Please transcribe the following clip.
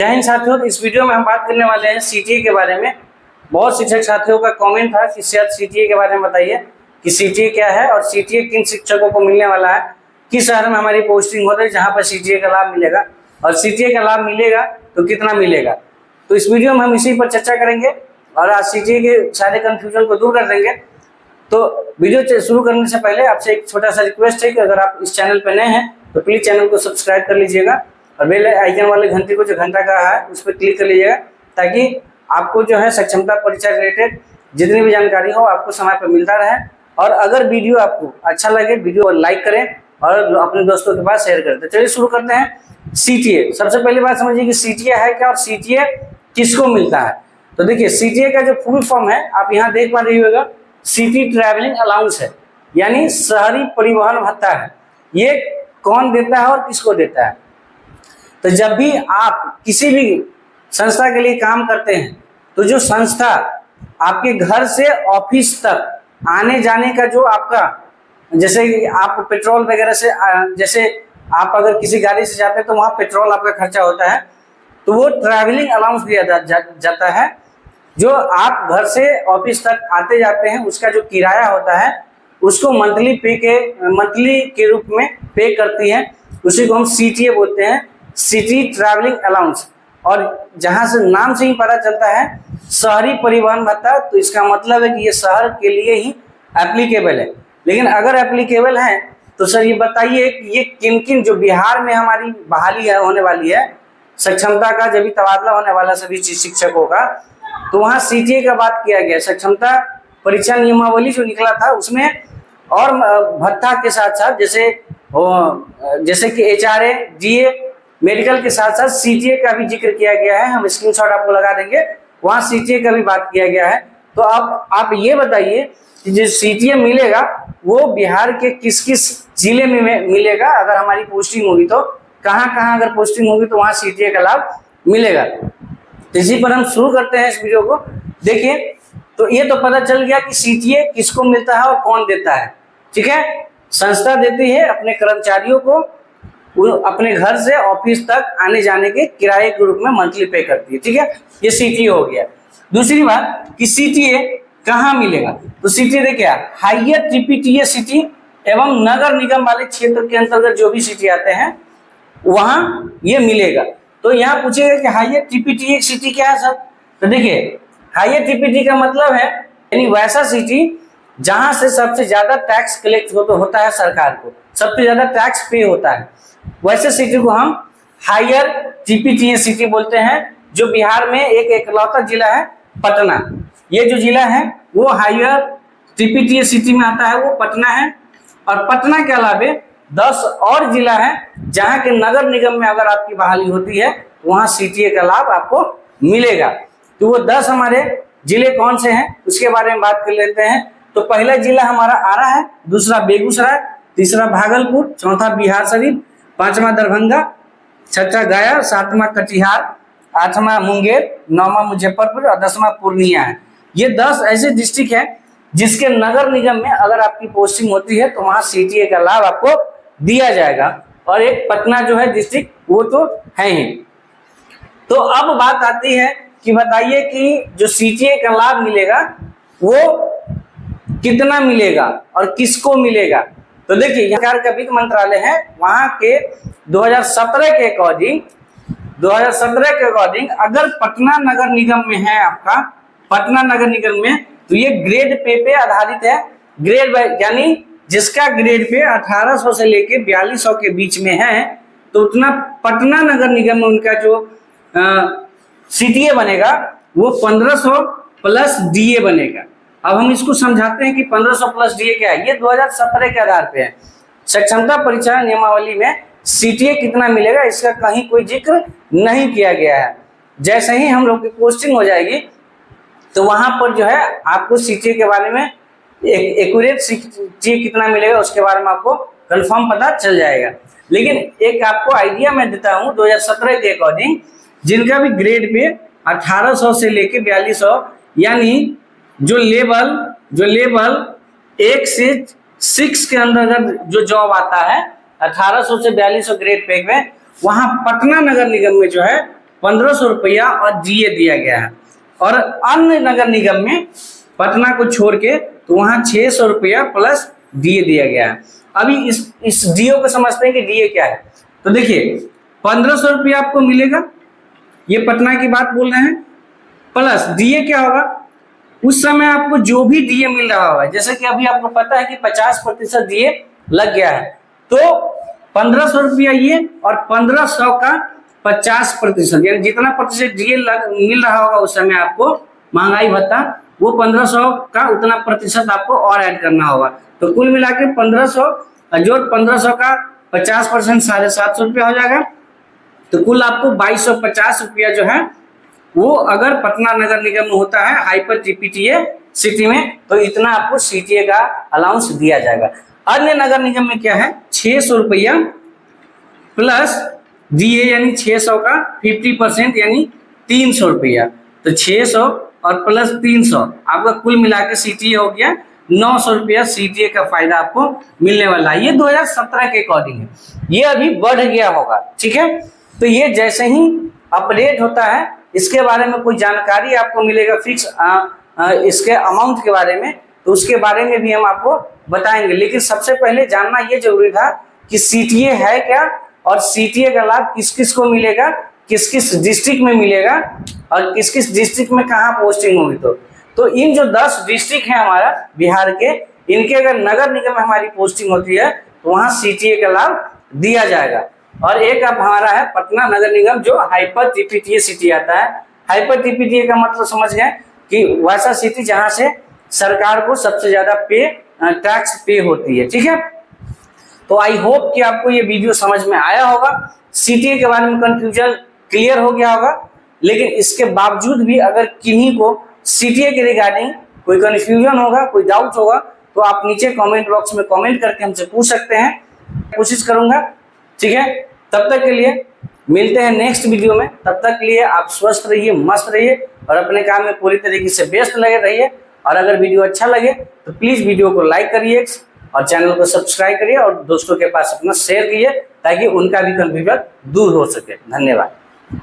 जय हिंद साथियों, इस वीडियो में हम बात करने वाले हैं सीटीए के बारे में। बहुत शिक्षक साथियों का कमेंट था कि शायद सीटीए के बारे में बताइए कि सीटीए क्या है और सीटीए किन शिक्षकों को मिलने वाला है, किस शहर में हमारी पोस्टिंग हो रही है जहां पर सीटीए का लाभ मिलेगा और सीटीए का लाभ मिलेगा तो कितना मिलेगा। तो इस वीडियो में हम इसी पर चर्चा करेंगे और आज सीटीए के सारे कंफ्यूजन को दूर कर देंगे। तो वीडियो शुरू करने से पहले आपसे एक छोटा सा रिक्वेस्ट है कि अगर आप इस चैनल पर नए हैं तो प्लीज चैनल को सब्सक्राइब कर लीजिएगा और बेल आइकन वाले घंटे को जो घंटा का है उस पर क्लिक कर लीजिएगा ताकि आपको जो है सक्षमता परीक्षा रिलेटेड जितनी भी जानकारी हो आपको समय पर मिलता रहे। और अगर वीडियो आपको अच्छा लगे वीडियो को लाइक करें और अपने दोस्तों के पास शेयर करें। तो चलिए शुरू करते हैं। सीटीए, सबसे पहली बात समझिए कि सीटीए है क्या और सीटीए किसको मिलता है। तो देखिए सीटीए का जो फुल फॉर्म है आप यहाँ देख पा रही होगा, सिटी ट्रैवलिंग अलाउंस है, यानी शहरी परिवहन भत्ता है। ये कौन देता है और किसको देता है। तो जब भी आप किसी भी संस्था के लिए काम करते हैं तो जो संस्था आपके घर से ऑफिस तक आने जाने का जो आपका, जैसे आप पेट्रोल वगैरह से, जैसे आप अगर किसी गाड़ी से जाते हैं तो वहाँ पेट्रोल आपका खर्चा होता है, तो वो ट्रैवलिंग अलाउंस दिया जाता है। जो आप घर से ऑफिस तक आते जाते हैं उसका जो किराया होता है उसको मंथली के रूप में पे करती है, उसी को हम सीटीए बोलते हैं, सिटी ट्रैवलिंग अलाउंस। और जहां से नाम से ही पता चलता है शहरी परिवहन भत्ता, तो इसका मतलब है कि ये शहर के लिए ही एप्लीकेबल है। लेकिन अगर एप्लीकेबल है तो सर ये बताइए कि ये किन किन, जो बिहार में हमारी बहाली है होने वाली है सक्षमता का, जब भी तबादला होने वाला सभी शिक्षकों का, तो वहाँ सीटीए का बात किया गया। सक्षमता परीक्षा नियमावली जो निकला था उसमें और भत्ता के साथ साथ जैसे कि एचआरए, जीए, मेडिकल के साथ साथ सीटीए का भी जिक्र किया गया है। हम स्क्रीनशॉट आपको लगा देंगे, वहाँ सीटीए का भी बात किया गया है। तो अब आप ये बताइए कि जो सीटीए मिलेगा वो बिहार के किस किस जिले में मिलेगा। अगर हमारी पोस्टिंग होगी तो कहाँ अगर पोस्टिंग होगी तो वहाँ सीटीए का लाभ मिलेगा। तो इसी पर हम शुरू करते हैं इस वीडियो को। देखिए, तो ये तो पता चल गया कि सीटीए किसको मिलता है और कौन देता है। ठीक है, संस्था देती है अपने कर्मचारियों को, वो अपने घर से ऑफिस तक आने जाने के किराए के रूप में मंथली पे करती है। ठीक है, ये सीटीए हो गया। दूसरी बात कि सीटीए कहाँ मिलेगा। तो सीटीए देखिए, हाईयर टीपीटीए सिटी एवं नगर निगम वाले क्षेत्र के अंतर्गत जो भी सिटी आते हैं वहां ये मिलेगा। तो यहाँ पूछेगा कि हाईयर टीपीटीए सिटी क्या है सर। तो देखिए, हाईयर टीपीटी का मतलब है यानी वैसा सिटी जहां से सबसे ज्यादा टैक्स कलेक्ट होता है सरकार को, सबसे ज्यादा टैक्स पे होता है, वैसे सिटी को हम हाईयर टीपीटीए सिटी बोलते हैं। जो बिहार में एक एकलौता जिला है पटना, ये जो जिला है वो हाईयर टीपीटीए सिटी में आता है, वो पटना है। और पटना के अलावे 10 और जिला है जहां के नगर निगम में अगर आपकी बहाली होती है वहां सीटीए का लाभ आपको मिलेगा। तो वो 10 हमारे जिले कौन से हैं उसके बारे में बात कर लेते हैं। तो पहला जिला हमारा आरा है, दूसरा बेगूसराय, तीसरा भागलपुर, चौथा बिहार शरीफ, पांचवा दरभंगा, छठा गया, सातवां कटिहार, आठवां मुंगेर, नौवां मुजफ्फरपुर और 10वां पूर्णिया है। ये 10 ऐसे डिस्ट्रिक्ट हैं जिसके नगर निगम में अगर आपकी पोस्टिंग होती है तो वहां सीटीए का लाभ आपको दिया जाएगा। और एक पटना जो है डिस्ट्रिक्ट वो तो है ही। तो अब बात आती है कि बताइए कि जो सीटीए का लाभ मिलेगा वो कितना मिलेगा और किसको मिलेगा। तो देखिए, सरकार का वित्त मंत्रालय है, वहां के 2017 के अकॉर्डिंग अगर पटना नगर निगम में है आपका, पटना नगर निगम में, तो ये ग्रेड पे आधारित है। ग्रेड यानी जिसका ग्रेड पे 1800 से लेके 4200 के बीच में है तो उतना पटना नगर निगम में उनका जो सीटीए बनेगा वो 1500 प्लस डीए बनेगा। अब हम इसको समझाते हैं कि 1500 प्लस डीए क्या है। ये 2017 के आधार पे है। सक्षमता परीक्षा नियमावली में सीटीए कितना मिलेगा इसका कहीं कोई जिक्र नहीं किया गया है। जैसे ही हम लोग की पोस्टिंग हो जाएगी तो वहां पर जो है आपको सीटीए के बारे में एक्यूरेट सीटीए कितना मिलेगा उसके बारे में आपको कंफर्म पता चल जाएगा। लेकिन एक आपको आइडिया मैं देता हूं, 2017 के अकॉर्डिंग जिनका भी ग्रेड पे 1800 से लेके 4200, यानी जो लेवल 1 से 6 के अंतर्गत जो जॉब आता है 1800 से 4200 ग्रेड पे में, वहां पटना नगर निगम में जो है 1500 रुपया और डीए दिया गया है। और अन्य नगर निगम में पटना को छोड़ के तो वहां 600 रुपया प्लस डीए दिया गया है। अभी इस डीओ को समझते हैं कि डीए क्या है। तो देखिए 1500 रुपया आपको मिलेगा, ये पटना की बात बोल रहे हैं, प्लस डीए क्या होगा, उस समय आपको जो भी डीए मिल रहा होगा, जैसे कि अभी आपको पता है कि 50% डीए लग गया है, तो 1500 रुपया ये और 1500 का 50%, यानी जितना प्रतिशत डीए मिल रहा होगा उस समय आपको महंगाई भत्ता, वो 1500 का उतना प्रतिशत आपको और ऐड करना होगा। तो कुल मिला के 1500 जोड़ 1500 का 50% 750 रुपया हो जाएगा। तो कुल आपको 2250 रुपया जो है वो अगर पटना नगर निगम में होता है हाइपर टीपीटीए सिटी में, तो इतना आपको सीटीए का अलाउंस दिया जाएगा। अन्य नगर निगम में क्या है, 600 रुपया प्लस डीए यानी 600 का 50% यानी 300 रुपया। तो 600 और प्लस 300 आपका कुल मिला के सीटीए हो गया 900 रुपया सीटीए का फायदा आपको मिलने वाला है। ये 2017 के अकॉर्डिंग है, ये अभी बढ़ गया होगा, ठीक है। तो ये जैसे ही अपडेट होता है इसके बारे में कोई जानकारी आपको मिलेगा फिक्स इसके अमाउंट के बारे में, तो उसके बारे में भी हम आपको बताएंगे। लेकिन सबसे पहले जानना ये जरूरी था कि सीटीए है क्या और सीटीए का लाभ किस किस को मिलेगा, किस किस डिस्ट्रिक्ट में मिलेगा और किस किस डिस्ट्रिक्ट में कहाँ पोस्टिंग होगी। तो इन जो 10 डिस्ट्रिक्ट हैं हमारा बिहार के, इनके अगर नगर निगम में हमारी पोस्टिंग होती है तो वहाँ सीटीए का लाभ दिया जाएगा। और एक अब हमारा है पटना नगर निगम जो हाइपर टीपीटीए सिटी आता है। हाइपर टीपीटीए का मतलब समझ गए कि वैसा सिटी जहां से सरकार को सबसे ज्यादा टैक्स पे होती है, ठीक है। तो आई होप कि आपको ये वीडियो समझ में आया होगा, सीटीए के बारे में कंफ्यूजन क्लियर हो गया होगा। लेकिन इसके बावजूद भी अगर किन्हीं को सीटीए के रिगार्डिंग कोई कंफ्यूजन होगा, कोई डाउट होगा, तो आप नीचे कमेंट बॉक्स में कमेंट करके हमसे पूछ सकते हैं, कोशिश करूंगा, ठीक है। तब तक के लिए मिलते हैं नेक्स्ट वीडियो में। तब तक के लिए आप स्वस्थ रहिए, मस्त रहिए और अपने काम में पूरी तरीके से व्यस्त लगे रहिए। और अगर वीडियो अच्छा लगे तो प्लीज वीडियो को लाइक करिए और चैनल को सब्सक्राइब करिए और दोस्तों के पास अपना शेयर कीजिए ताकि उनका भी कंफ्यूजन दूर हो सके। धन्यवाद।